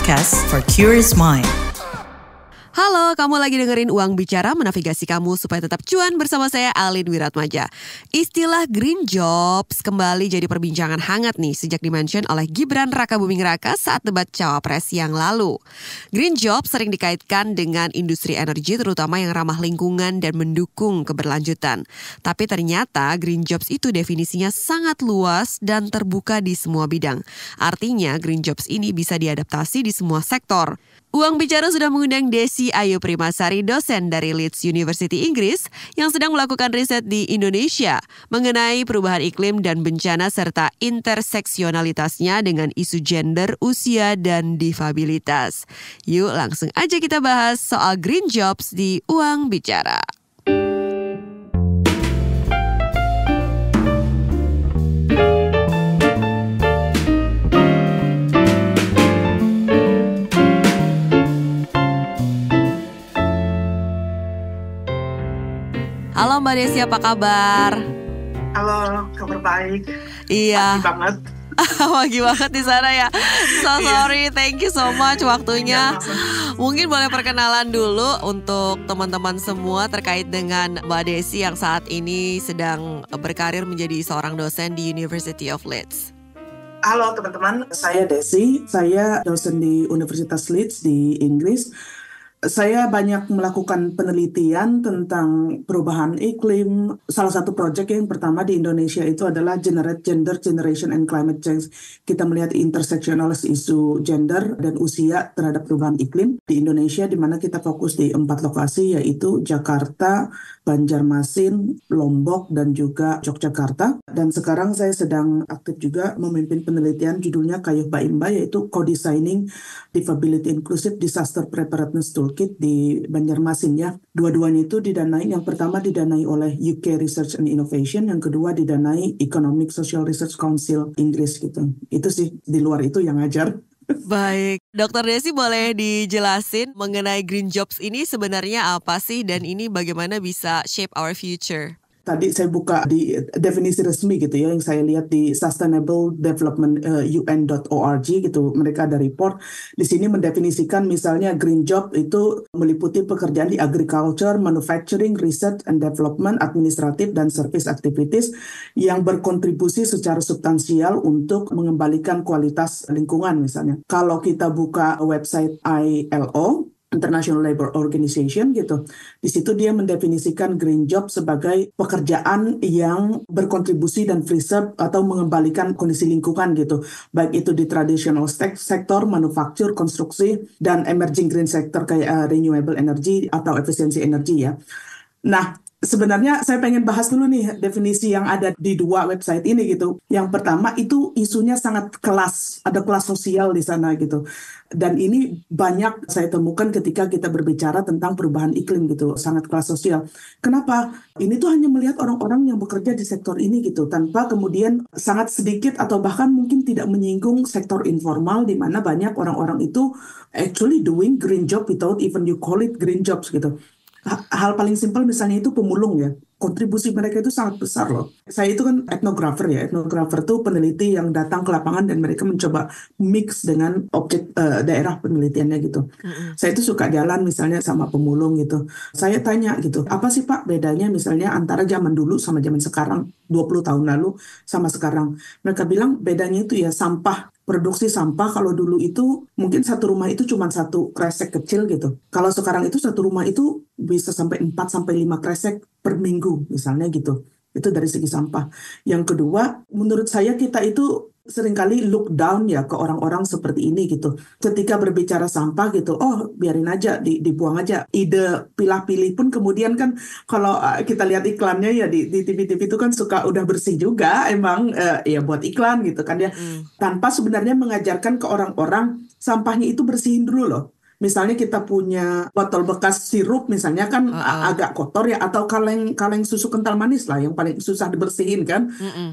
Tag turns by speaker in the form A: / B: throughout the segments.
A: podcast for curious mind.
B: Halo, kamu lagi dengerin Uang Bicara, menavigasi kamu supaya tetap cuan bersama saya Alin Wiratmaja. Istilah green jobs kembali jadi perbincangan hangat nih sejak dimention oleh Gibran Rakabuming Raka saat debat Cawapres yang lalu. Green jobs sering dikaitkan dengan industri energi terutama yang ramah lingkungan dan mendukung keberlanjutan. Tapi ternyata green jobs itu definisinya sangat luas dan terbuka di semua bidang. Artinya green jobs ini bisa diadaptasi di semua sektor. Uang Bicara sudah mengundang Desi Ayu Primasari, dosen dari Leeds University Inggris yang sedang melakukan riset di Indonesia mengenai perubahan iklim dan bencana serta interseksionalitasnya dengan isu gender, usia, dan difabilitas. Yuk langsung aja kita bahas soal green jobs di Uang Bicara. Halo Mbak Desi, apa kabar?
C: Halo, kabar baik.
B: Iya.
C: Pagi banget.
B: Pagi banget di sana ya. So sorry, thank you so much waktunya. Mungkin boleh perkenalan dulu untuk teman-teman semua terkait dengan Mbak Desi yang saat ini sedang berkarir menjadi seorang dosen di University of Leeds.
C: Halo teman-teman, saya Desi. Saya dosen di Universitas Leeds di Inggris. Saya banyak melakukan penelitian tentang perubahan iklim. Salah satu proyek yang pertama di Indonesia itu adalah Generate Gender, Generation and Climate Change. Kita melihat interseksionalis isu gender dan usia terhadap perubahan iklim di Indonesia, di mana kita fokus di 4 lokasi, yaitu Jakarta, Banjarmasin, Lombok, dan juga Yogyakarta. Dan sekarang saya sedang aktif juga memimpin penelitian judulnya Kayuh Baimba, yaitu Co-Designing Disability Inclusive Disaster Preparedness Toolkit di Banjarmasin ya. Dua-duanya itu didanai, yang pertama didanai oleh UK Research and Innovation, yang kedua didanai Economic Social Research Council Inggris gitu. Itu sih, di luar itu yang ngajar.
B: Baik, Dr. Desi boleh dijelasin mengenai green jobs ini sebenarnya apa sih dan ini bagaimana bisa shape our future?
C: Tadi saya buka di definisi resmi gitu ya, yang saya lihat di Sustainable Development UN.org gitu. Mereka ada report di sini mendefinisikan misalnya green job itu meliputi pekerjaan di agriculture, manufacturing, research and development, administratif dan service activities yang berkontribusi secara substansial untuk mengembalikan kualitas lingkungan misalnya. Kalau kita buka website ILO, International Labour Organization gitu. Di situ dia mendefinisikan green job sebagai pekerjaan yang berkontribusi dan preserve atau mengembalikan kondisi lingkungan gitu. Baik itu di traditional sektor, manufaktur, konstruksi, dan emerging green sector kayak renewable energy atau efisiensi energi ya. Nah, sebenarnya saya pengen bahas dulu nih definisi yang ada di 2 website ini gitu. Yang pertama itu isunya sangat kelas, ada kelas sosial di sana gitu. Dan ini banyak saya temukan ketika kita berbicara tentang perubahan iklim gitu, sangat kelas sosial. Kenapa? Ini tuh hanya melihat orang-orang yang bekerja di sektor ini gitu, tanpa kemudian sangat sedikit atau bahkan mungkin tidak menyinggung sektor informal di mana banyak orang-orang itu actually doing green job without even you call it green jobs gitu. Hal paling simpel misalnya itu pemulung ya. Kontribusi mereka itu sangat besar loh. Saya itu kan etnografer ya. Etnografer itu peneliti yang datang ke lapangan dan mereka mencoba mix dengan objek daerah penelitiannya gitu. Saya itu suka jalan misalnya sama pemulung gitu. Saya tanya gitu, apa sih Pak bedanya misalnya antara zaman dulu sama zaman sekarang, 20 tahun lalu sama sekarang. Mereka bilang bedanya itu ya sampah. Produksi sampah kalau dulu itu mungkin satu rumah itu cuma satu kresek kecil gitu. Kalau sekarang itu satu rumah itu bisa sampai 4-5 kresek per minggu misalnya gitu. Itu dari segi sampah. Yang kedua, menurut saya kita itu seringkali look down ya ke orang-orang seperti ini gitu. Ketika berbicara sampah gitu, oh biarin aja, dibuang aja. Ide pilah-pilih pun kemudian kan kalau kita lihat iklannya ya di TV-TV itu kan suka udah bersih juga emang ya buat iklan gitu kan ya. Tanpa sebenarnya mengajarkan ke orang-orang sampahnya itu bersihin dulu loh. Misalnya kita punya botol bekas sirup misalnya kan agak kotor ya, atau kaleng susu kental manis lah yang paling susah dibersihin kan.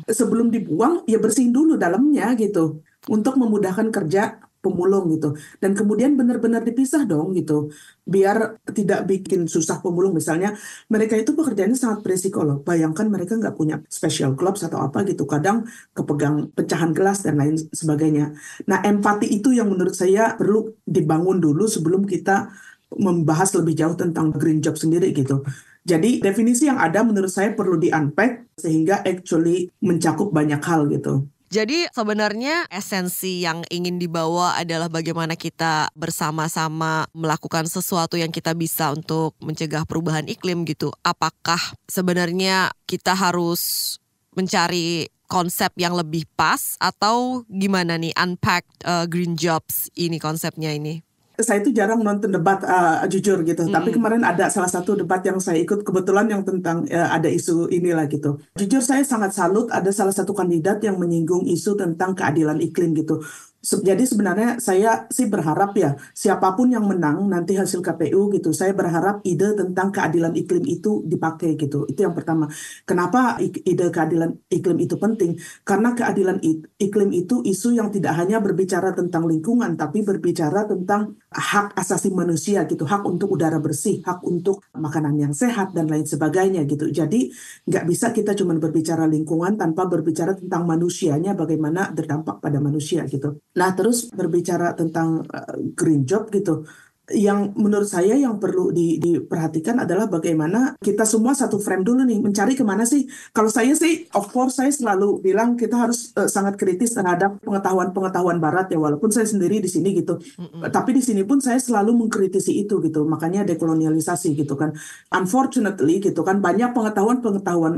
C: Sebelum dibuang ya bersihin dulu dalamnya gitu untuk memudahkan kerja pemulung gitu. Dan kemudian benar-benar dipisah dong gitu. Biar tidak bikin susah pemulung. Misalnya mereka itu pekerjaannya sangat beresiko loh. Bayangkan mereka nggak punya special gloves atau apa gitu. Kadang kepegang pecahan gelas dan lain sebagainya. Nah, empati itu yang menurut saya perlu dibangun dulu sebelum kita membahas lebih jauh tentang green job sendiri gitu. Jadi definisi yang ada menurut saya perlu di-unpack sehingga actually mencakup banyak hal gitu.
B: Jadi sebenarnya esensi yang ingin dibawa adalah bagaimana kita bersama-sama melakukan sesuatu yang kita bisa untuk mencegah perubahan iklim gitu. Apakah sebenarnya kita harus mencari konsep yang lebih pas atau gimana nih unpack green jobs ini konsepnya ini?
C: Saya itu jarang nonton debat jujur gitu. Tapi kemarin ada salah satu debat yang saya ikut kebetulan yang tentang ada isu inilah gitu. Jujur saya sangat salut ada salah satu kandidat yang menyinggung isu tentang keadilan iklim gitu. Jadi sebenarnya saya sih berharap ya siapapun yang menang nanti hasil KPU gitu. Saya berharap ide tentang keadilan iklim itu dipakai gitu. Itu yang pertama. Kenapa ide keadilan iklim itu penting? Karena keadilan iklim itu isu yang tidak hanya berbicara tentang lingkungan tapi berbicara tentang hak asasi manusia gitu, hak untuk udara bersih, hak untuk makanan yang sehat dan lain sebagainya gitu. Jadi nggak bisa kita cuma berbicara lingkungan tanpa berbicara tentang manusianya, bagaimana berdampak pada manusia gitu. Nah terus berbicara tentang green job gitu. Yang menurut saya yang perlu diperhatikan adalah bagaimana kita semua satu frame dulu nih, mencari kemana sih. Kalau saya sih, of course saya selalu bilang kita harus sangat kritis terhadap pengetahuan barat ya, walaupun saya sendiri di sini gitu. Tapi di sini pun saya selalu mengkritisi itu gitu, makanya dekolonialisasi gitu kan. Unfortunately gitu kan, banyak pengetahuan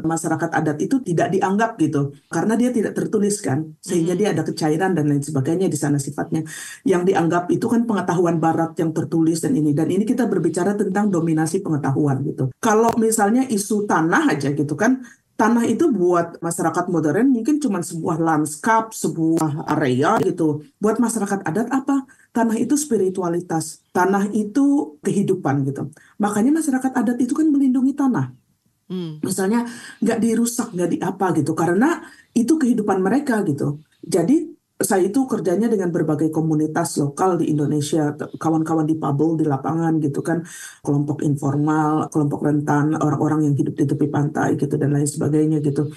C: masyarakat adat itu tidak dianggap gitu, karena dia tidak tertulis kan, sehingga dia ada kecairan dan lain sebagainya di sana sifatnya. Yang dianggap itu kan pengetahuan barat yang tertulis dan ini kita berbicara tentang dominasi pengetahuan gitu. Kalau misalnya isu tanah aja gitu kan, tanah itu buat masyarakat modern mungkin cuma sebuah lanskap, sebuah area gitu. Buat masyarakat adat apa? Tanah itu spiritualitas, tanah itu kehidupan gitu. Makanya masyarakat adat itu kan melindungi tanah. Misalnya nggak dirusak, nggak diapa gitu, karena itu kehidupan mereka gitu. Jadi saya itu kerjanya dengan berbagai komunitas lokal di Indonesia, kawan-kawan di Pabel di lapangan gitu kan, kelompok informal, kelompok rentan, orang-orang yang hidup di tepi pantai gitu dan lain sebagainya gitu.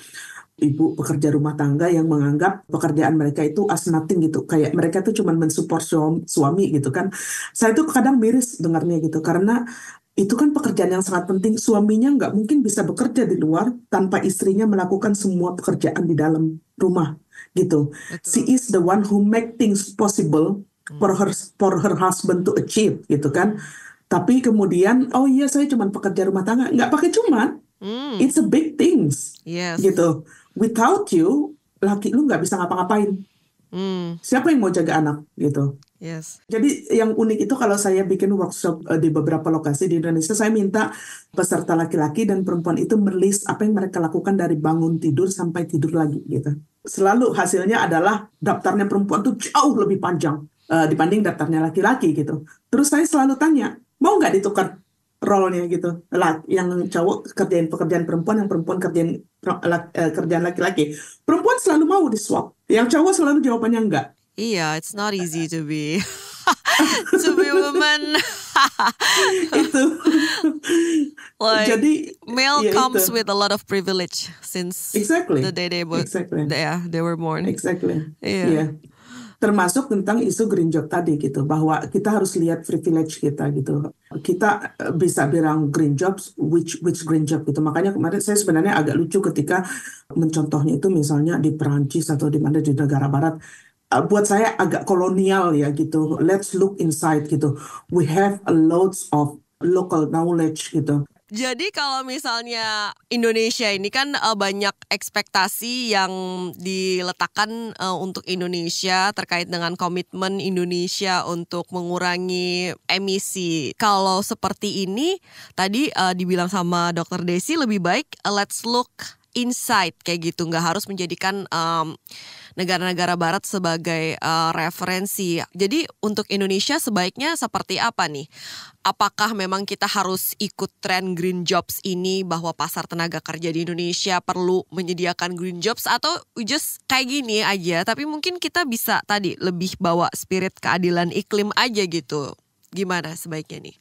C: Ibu pekerja rumah tangga yang menganggap pekerjaan mereka itu as nothing gitu, kayak mereka tuh cuma mensupport suami gitu kan. Saya tuh kadang miris dengarnya gitu, karena itu kan pekerjaan yang sangat penting. Suaminya nggak mungkin bisa bekerja di luar tanpa istrinya melakukan semua pekerjaan di dalam rumah gitu. She is the one who make things possible for her husband to achieve gitu kan. Tapi kemudian, oh iya saya cuma pekerja rumah tangga, nggak pakai cuman. It's a big things
B: Yes.
C: gitu. Without you, laki lu nggak bisa ngapa-ngapain. Siapa yang mau jaga anak gitu.
B: Yes.
C: Jadi yang unik itu kalau saya bikin workshop di beberapa lokasi di Indonesia, saya minta peserta laki-laki dan perempuan itu menulis apa yang mereka lakukan dari bangun tidur sampai tidur lagi gitu. Selalu hasilnya adalah daftarnya perempuan tuh jauh lebih panjang dibanding daftarnya laki-laki gitu. Terus saya selalu tanya, mau nggak ditukar role-nya gitu? Yang cowok kerjain pekerjaan perempuan, yang perempuan kerjain kerjaan laki-laki. Perempuan selalu mau di-swap, yang cowok selalu jawabannya enggak.
B: Iya, it's not easy to be woman.
C: Itu.
B: Like,
C: Jadi
B: male
C: ya
B: comes
C: itu.
B: with a lot of privilege since
C: Exactly.
B: the day they
C: Exactly.
B: were born.
C: Exactly.
B: Iya.
C: Iya. Termasuk tentang isu green job tadi gitu, bahwa kita harus lihat privilege kita gitu. Kita bisa bilang green jobs, which green job gitu. Makanya kemarin saya sebenarnya agak lucu ketika mencontohnya itu misalnya di Perancis atau di mana di negara barat. Buat saya agak kolonial ya gitu. Let's look inside gitu. We have a loads of local knowledge gitu.
B: Jadi kalau misalnya Indonesia ini kan banyak ekspektasi yang diletakkan untuk Indonesia terkait dengan komitmen Indonesia untuk mengurangi emisi. Kalau seperti ini tadi dibilang sama Dr. Desi lebih baik let's look insight kayak gitu, nggak harus menjadikan negara-negara barat sebagai referensi. Jadi untuk Indonesia sebaiknya seperti apa nih? Apakah memang kita harus ikut tren green jobs ini, bahwa pasar tenaga kerja di Indonesia perlu menyediakan green jobs, atau just kayak gini aja tapi mungkin kita bisa tadi lebih bawa spirit keadilan iklim aja gitu? Gimana sebaiknya nih?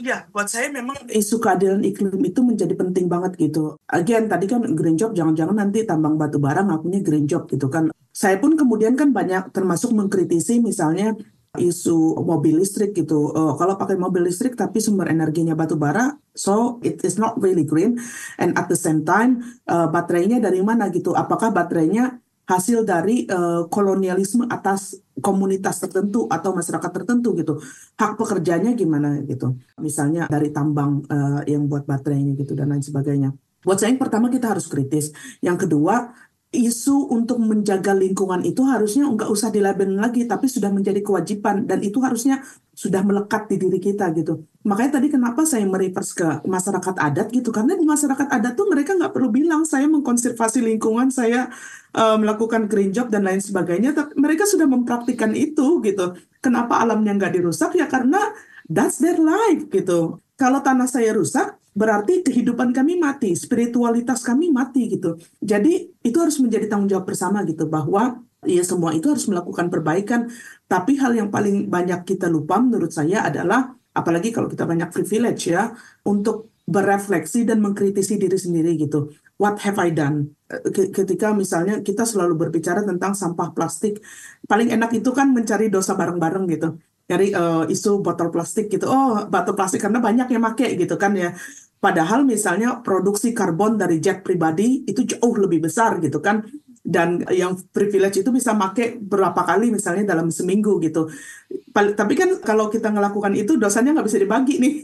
C: Ya, buat saya memang isu keadilan iklim itu menjadi penting banget gitu. Again, tadi kan green job, jangan-jangan nanti tambang batu bara ngakunya green job gitu kan. Saya pun kemudian kan banyak termasuk mengkritisi misalnya isu mobil listrik gitu. Kalau pakai mobil listrik tapi sumber energinya batu bara, so it is not really green. And at the same time, baterainya dari mana gitu? Apakah baterainya hasil dari kolonialisme atas komunitas tertentu atau masyarakat tertentu gitu. Hak pekerjanya gimana gitu. Misalnya dari tambang yang buat baterainya gitu dan lain sebagainya. Buat saya yang pertama kita harus kritis. Yang kedua, isu untuk menjaga lingkungan itu harusnya nggak usah dilabelin lagi, tapi sudah menjadi kewajiban dan itu harusnya sudah melekat di diri kita gitu. Makanya tadi kenapa saya mereverse ke masyarakat adat gitu, karena di masyarakat adat tuh mereka nggak perlu bilang saya mengkonservasi lingkungan, saya melakukan green job dan lain sebagainya, tapi mereka sudah mempraktikkan itu gitu. Kenapa alamnya nggak dirusak? Ya karena that's their life gitu. Kalau tanah saya rusak, berarti kehidupan kami mati, spiritualitas kami mati gitu. Jadi itu harus menjadi tanggung jawab bersama gitu, bahwa ya semua itu harus melakukan perbaikan. Tapi hal yang paling banyak kita lupa menurut saya adalah, apalagi kalau kita banyak privilege ya, untuk berefleksi dan mengkritisi diri sendiri gitu. What have I done? Ketika misalnya kita selalu berbicara tentang sampah plastik, paling enak itu kan mencari dosa bareng-bareng gitu. Dari isu botol plastik gitu, botol plastik karena banyak yang make gitu kan ya. Padahal misalnya produksi karbon dari jet pribadi itu jauh lebih besar gitu kan. Dan yang privilege itu bisa make berapa kali misalnya dalam seminggu gitu. Tapi kan kalau kita melakukan itu dosanya nggak bisa dibagi nih.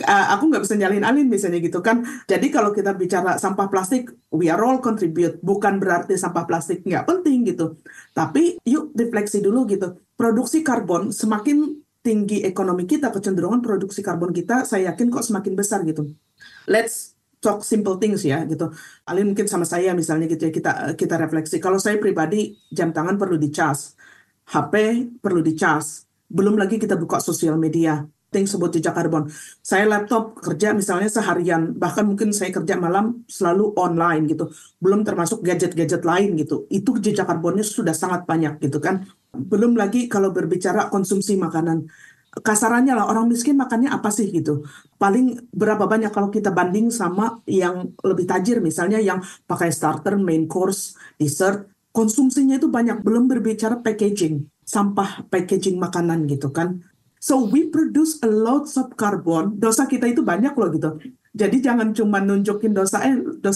C: Aku nggak bisa nyalin Alin misalnya gitu kan. Jadi kalau kita bicara sampah plastik, we are all contribute. Bukan berarti sampah plastik nggak penting gitu. Tapi yuk refleksi dulu gitu. Produksi karbon semakin tinggi ekonomi kita, kecenderungan produksi karbon kita saya yakin kok semakin besar gitu. Let's talk simple things ya gitu. Alin mungkin sama saya misalnya gitu ya, kita refleksi. Kalau saya pribadi jam tangan perlu dicas, HP perlu dicas. Belum lagi kita buka sosial media. Sebut jejak karbon. Saya laptop kerja misalnya seharian, bahkan mungkin saya kerja malam selalu online gitu. Belum termasuk gadget-gadget lain gitu. Itu jejak karbonnya sudah sangat banyak gitu kan. Belum lagi kalau berbicara konsumsi makanan. Kasarannya lah, orang miskin makannya apa sih gitu. Paling berapa banyak kalau kita banding sama yang lebih tajir misalnya yang pakai starter, main course, dessert. Konsumsinya itu banyak. Belum berbicara packaging, sampah packaging makanan gitu kan. So we produce a lot of carbon. Dosa kita itu banyak loh gitu. Jadi jangan cuma nunjukin dosa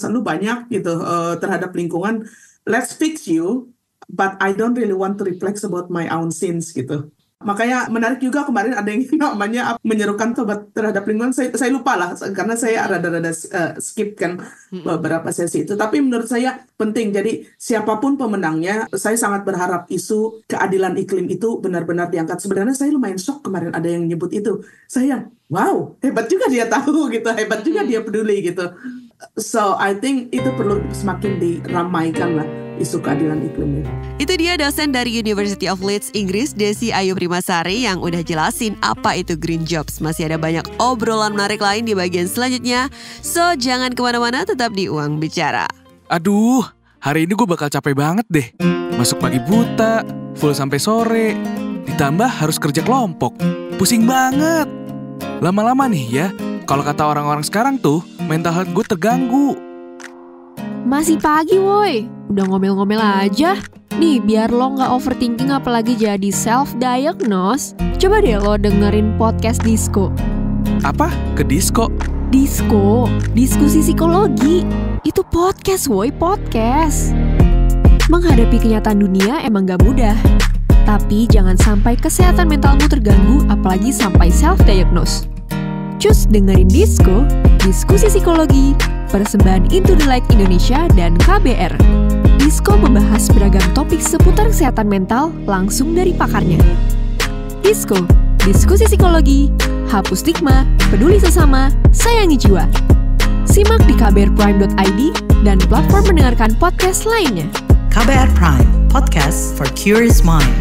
C: lu banyak gitu terhadap lingkungan. Let's fix you, but I don't really want to reflect about my own sins gitu. Makanya menarik juga kemarin ada yang namanya menyerukan tobat terhadap lingkungan. Saya lupa lah karena saya rada-rada skip kan beberapa sesi itu. Tapi menurut saya penting. Jadi siapapun pemenangnya, saya sangat berharap isu keadilan iklim itu benar-benar diangkat. Sebenarnya saya lumayan shock kemarin ada yang nyebut itu. Saya, wow, hebat juga dia tahu gitu, hebat juga dia peduli gitu. So I think itu perlu semakin diramaikan lah, isu keadilan iklim itu.
B: Itu dia dosen dari University of Leeds, Inggris, Desi Ayu Primasari yang udah jelasin apa itu green jobs. Masih ada banyak obrolan menarik lain di bagian selanjutnya. So jangan kemana-mana, tetap di Uang Bicara.
A: Aduh, hari ini gue bakal capek banget deh. Masuk pagi buta, full sampai sore. Ditambah harus kerja kelompok. Pusing banget. Lama-lama nih ya, kalau kata orang-orang sekarang tuh, mental health gue terganggu.
D: Masih pagi woi, udah ngomel-ngomel aja. Nih biar lo gak overthinking apalagi jadi self-diagnose, coba deh lo dengerin podcast Disko.
A: Apa? Ke Disko?
D: Disko, diskusi psikologi. Itu podcast woi, podcast. Menghadapi kenyataan dunia emang gak mudah. Tapi jangan sampai kesehatan mentalmu terganggu apalagi sampai self-diagnose. Cus dengerin Disko, diskusi psikologi, persembahan Into the Light Indonesia dan KBR. Disko membahas beragam topik seputar kesehatan mental langsung dari pakarnya. Disko, diskusi psikologi, hapus stigma, peduli sesama, sayangi jiwa. Simak di kbrprime.id dan platform mendengarkan podcast lainnya.
E: KBR Prime, podcast for curious mind.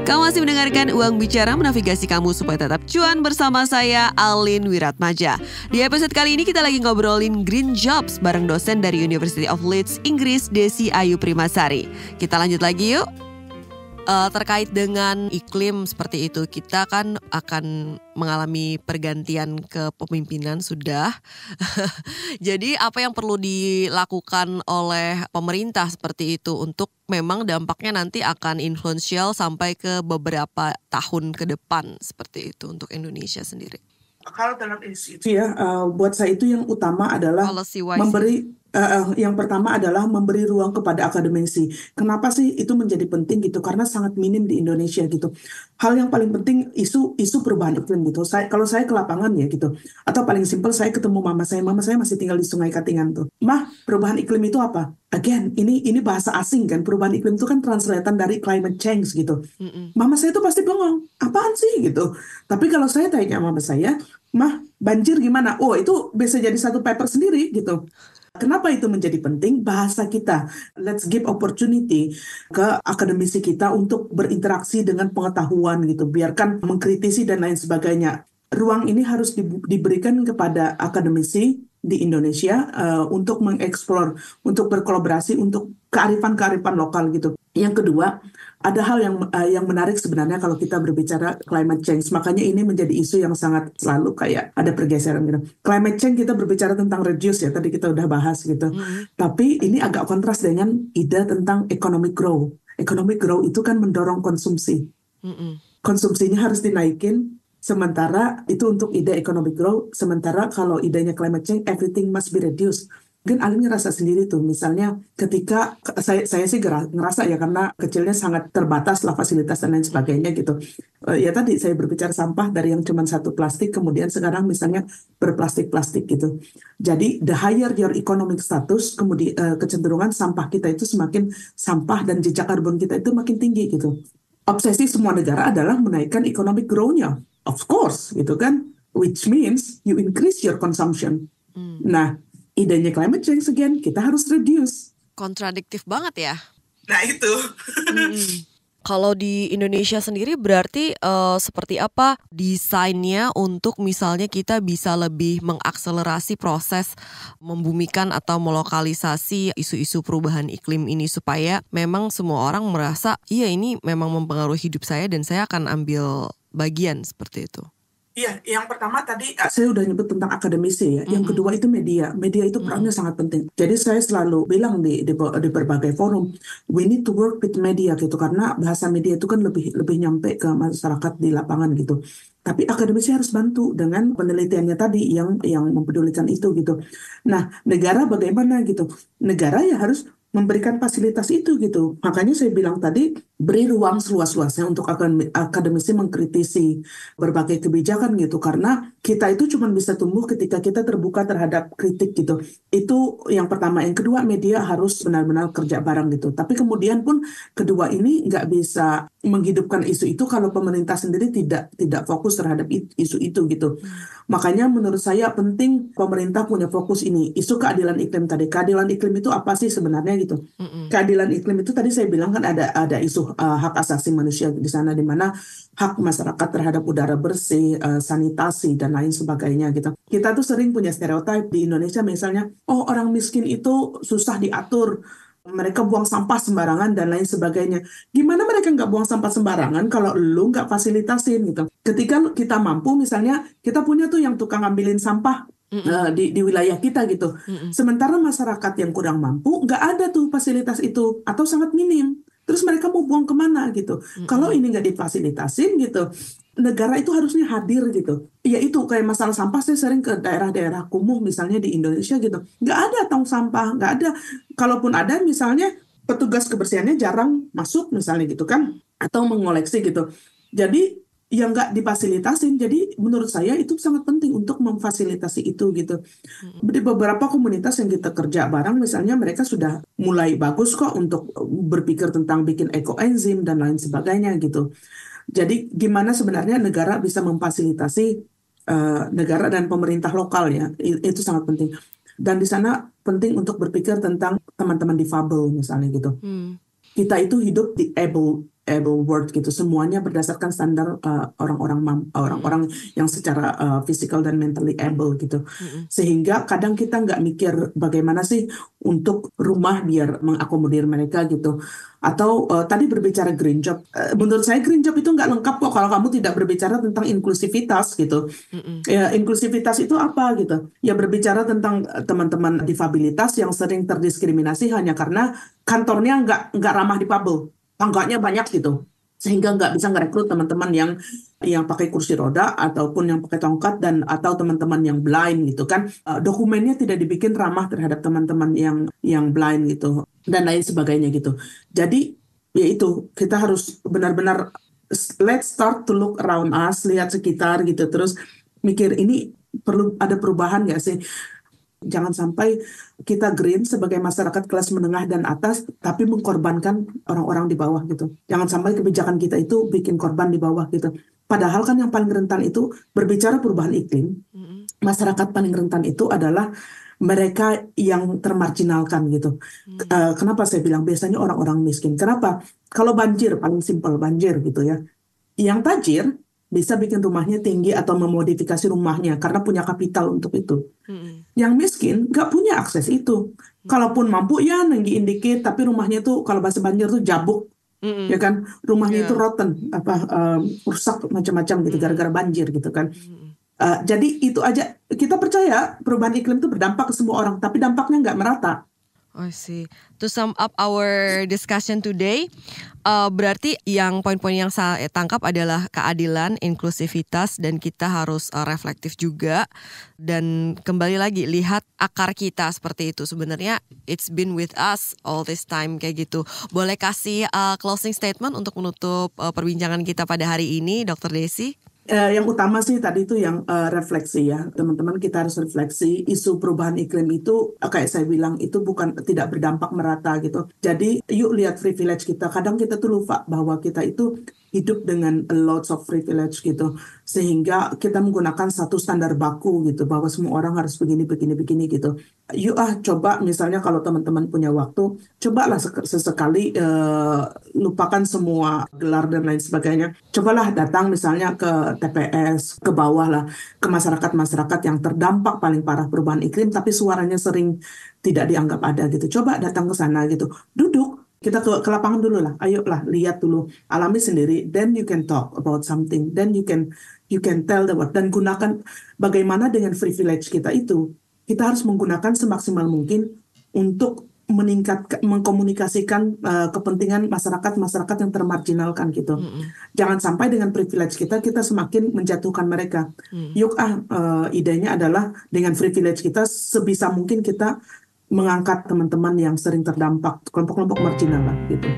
B: Kamu masih mendengarkan Uang Bicara, menavigasi kamu supaya tetap cuan bersama saya, Alin Wiratmaja. Di episode kali ini kita lagi ngobrolin green jobs bareng dosen dari University of Leeds, Inggris, Desi Ayu Primasari. Kita lanjut lagi yuk. Terkait dengan iklim seperti itu, kita kan akan mengalami pergantian kepemimpinan sudah. Jadi apa yang perlu dilakukan oleh pemerintah seperti itu untuk memang dampaknya nanti akan influential sampai ke beberapa tahun ke depan seperti itu untuk Indonesia sendiri?
C: Kalau dalam isu ya, buat saya itu yang utama adalah memberi yang pertama adalah memberi ruang kepada akademisi. Kenapa sih itu menjadi penting gitu? Karena sangat minim di Indonesia gitu. Hal yang paling penting isu perubahan iklim gitu. Kalau saya ke lapangan ya gitu, atau paling simpel saya ketemu mama saya masih tinggal di Sungai Katingan tuh. Mah, perubahan iklim itu apa? Again, ini bahasa asing kan. Perubahan iklim itu kan translatean dari climate change gitu. Mama saya itu pasti bengong, apaan sih gitu. Tapi kalau saya tanya mama saya, mah banjir gimana? Oh itu bisa jadi satu paper sendiri gitu. Kenapa itu menjadi penting? Bahasa kita, let's give opportunity ke akademisi kita untuk berinteraksi dengan pengetahuan gitu. Biarkan mengkritisi dan lain sebagainya. Ruang ini harus diberikan kepada akademisi di Indonesia untuk mengeksplor, untuk berkolaborasi, untuk kearifan-kearifan lokal gitu. Yang kedua, ada hal yang menarik sebenarnya kalau kita berbicara climate change. Makanya ini menjadi isu yang sangat selalu kayak ada pergeseran gitu. Climate change kita berbicara tentang reduce ya, tadi kita udah bahas gitu. Tapi ini agak kontras dengan ide tentang economic growth. Economic growth itu kan mendorong konsumsi. Konsumsinya harus dinaikin. Sementara itu untuk ide economic growth, sementara kalau idenya climate change, everything must be reduced. Mungkin Alin ngerasa sendiri tuh, misalnya ketika saya sih ngerasa ya karena kecilnya sangat terbatas lah fasilitas dan lain sebagainya gitu. Ya tadi saya berbicara sampah dari yang cuma satu plastik, kemudian sekarang misalnya berplastik-plastik gitu. Jadi the higher your economic status, kemudian kecenderungan sampah kita itu semakin sampah dan jejak karbon kita itu makin tinggi gitu. Obsesi semua negara adalah menaikkan economic growth-nya. Of course, gitu kan, which means you increase your consumption. Nah, idenya climate change again, kita harus reduce.
B: Kontradiktif banget ya.
C: Nah itu.
B: Kalau di Indonesia sendiri berarti seperti apa desainnya untuk misalnya kita bisa lebih mengakselerasi proses membumikan atau melokalisasi isu-isu perubahan iklim ini supaya memang semua orang merasa iya ini memang mempengaruhi hidup saya dan saya akan ambil bagian seperti itu.
C: Iya, yang pertama tadi saya udah nyebut tentang akademisi ya. Yang kedua itu media. Media itu perannya sangat penting. Jadi saya selalu bilang di berbagai forum, we need to work with media gitu karena bahasa media itu kan lebih nyampe ke masyarakat di lapangan gitu. Tapi akademisi harus bantu dengan penelitiannya tadi yang mempedulikan itu gitu. Nah, negara bagaimana gitu? Negara ya harus memberikan fasilitas itu gitu. Makanya saya bilang tadi, beri ruang seluas-luasnya untuk akademisi mengkritisi berbagai kebijakan gitu. Karena kita itu cuma bisa tumbuh ketika kita terbuka terhadap kritik gitu. Itu yang pertama. Yang kedua, media harus benar-benar kerja bareng gitu. Tapi kemudian pun kedua ini nggak bisa menghidupkan isu itu kalau pemerintah sendiri tidak fokus terhadap isu itu gitu. Makanya menurut saya penting pemerintah punya fokus ini. Isu keadilan iklim tadi. Keadilan iklim itu apa sih sebenarnya gitu. Keadilan iklim itu tadi saya bilang kan ada isu hak asasi manusia di sana di mana hak masyarakat terhadap udara bersih, sanitasi dan lain sebagainya gitu. Kita tuh sering punya stereotip di Indonesia misalnya, oh orang miskin itu susah diatur, mereka buang sampah sembarangan dan lain sebagainya. Gimana mereka nggak buang sampah sembarangan kalau lu nggak fasilitasin gitu. Ketika kita mampu misalnya kita punya tuh yang tukang ambilin sampah di wilayah kita gitu. Sementara masyarakat yang kurang mampu nggak ada tuh fasilitas itu atau sangat minim. Terus mereka mau buang kemana gitu. Kalau ini nggak difasilitasin gitu, negara itu harusnya hadir gitu. Ya itu kayak masalah sampah, saya sering ke daerah-daerah kumuh misalnya di Indonesia gitu. Nggak ada tong sampah, nggak ada. Kalaupun ada misalnya petugas kebersihannya jarang masuk misalnya gitu kan. Atau mengoleksi gitu. Jadi yang nggak difasilitasin. Jadi menurut saya itu sangat penting untuk memfasilitasi itu gitu. Di beberapa komunitas yang kita kerja bareng, misalnya mereka sudah mulai bagus kok untuk berpikir tentang bikin ekoenzim dan lain sebagainya gitu. Jadi gimana sebenarnya negara bisa memfasilitasi negara dan pemerintah lokal ya, itu sangat penting. Dan di sana penting untuk berpikir tentang teman-teman difabel misalnya gitu. Kita itu hidup di able world gitu, semuanya berdasarkan standar orang-orang yang secara physical dan mentally able gitu. Sehingga kadang kita nggak mikir bagaimana sih untuk rumah biar mengakomodir mereka gitu. Atau tadi berbicara green job, menurut saya green job itu nggak lengkap kok kalau kamu tidak berbicara tentang inklusivitas gitu. Ya, inklusivitas itu apa gitu? Ya berbicara tentang teman-teman difabilitas yang sering terdiskriminasi hanya karena kantornya nggak ramah difabel, tangganya banyak gitu, sehingga nggak bisa ngerekrut teman-teman yang pakai kursi roda ataupun yang pakai tongkat dan atau teman-teman yang blind gitu kan. Dokumennya tidak dibikin ramah terhadap teman-teman yang blind gitu dan lain sebagainya gitu. Jadi ya itu, kita harus benar-benar let's start to look around us, lihat sekitar gitu, terus mikir ini perlu ada perubahan nggak sih? Jangan sampai kita green sebagai masyarakat kelas menengah dan atas, tapi mengkorbankan orang-orang di bawah gitu. Jangan sampai kebijakan kita itu bikin korban di bawah gitu. Padahal kan yang paling rentan itu, berbicara perubahan iklim, masyarakat paling rentan itu adalah mereka yang termarginalkan gitu. Kenapa saya bilang biasanya orang-orang miskin? Kenapa? Kalau banjir, paling simpel banjir gitu ya. Yang tajir bisa bikin rumahnya tinggi atau memodifikasi rumahnya karena punya kapital untuk itu. Yang miskin nggak punya akses itu. Kalaupun mampu ya ninggiin dikit, tapi rumahnya tuh kalau bahasa banjir tuh jabuk, ya kan, rumahnya itu rotten, rusak macam-macam gitu gara-gara banjir gitu kan. Jadi itu aja, kita percaya perubahan iklim itu berdampak ke semua orang, tapi dampaknya nggak merata.
B: I see. To sum up our discussion today, berarti yang poin-poin yang saya tangkap adalah keadilan, inklusivitas, dan kita harus reflektif juga. Dan kembali lagi, lihat akar kita seperti itu. Sebenarnya it's been with us all this time kayak gitu. Boleh kasih closing statement untuk menutup perbincangan kita pada hari ini, Dr. Desi?
C: Yang utama sih tadi itu yang refleksi ya, teman-teman, kita harus refleksi. Isu perubahan iklim itu kayak saya bilang itu tidak berdampak merata gitu. Jadi yuk lihat privilege kita. Kadang kita tuh lupa bahwa kita itu hidup dengan lots of privilege gitu, sehingga kita menggunakan satu standar baku gitu, bahwa semua orang harus begini gitu. Yuk coba misalnya kalau teman-teman punya waktu, cobalah sesekali lupakan semua gelar dan lain sebagainya. Cobalah datang misalnya ke TPS, ke bawah lah, ke masyarakat-masyarakat yang terdampak paling parah perubahan iklim, tapi suaranya sering tidak dianggap ada gitu. Coba datang ke sana gitu, duduk. Kita ke lapangan dulu lah, ayolah lihat dulu, alami sendiri, then you can talk about something, then you can tell the word, dan gunakan bagaimana dengan privilege kita itu, kita harus menggunakan semaksimal mungkin untuk mengkomunikasikan kepentingan masyarakat yang termarginalkan gitu. Jangan sampai dengan privilege kita semakin menjatuhkan mereka. Yuk idenya adalah dengan privilege kita sebisa mungkin kita mengangkat teman-teman yang sering terdampak, kelompok-kelompok marginal lah gitu.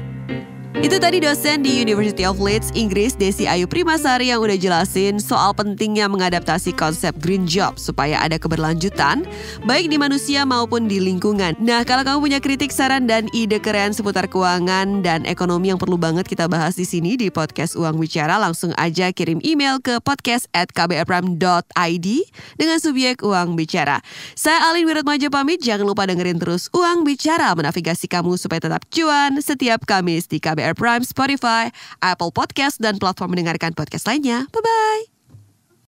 B: Itu tadi dosen di University of Leeds, Inggris, Desi Ayu Primasari yang udah jelasin soal pentingnya mengadaptasi konsep green job supaya ada keberlanjutan, baik di manusia maupun di lingkungan. Nah, kalau kamu punya kritik, saran, dan ide keren seputar keuangan dan ekonomi yang perlu banget kita bahas di sini di podcast Uang Bicara, langsung aja kirim email ke podcast@kbrprime.id dengan subjek Uang Bicara. Saya Alin Wiratmaja pamit, jangan lupa dengerin terus Uang Bicara, menavigasi kamu supaya tetap cuan setiap Kamis di KBR Prime, Spotify, Apple Podcast, dan platform mendengarkan podcast lainnya. Bye-bye.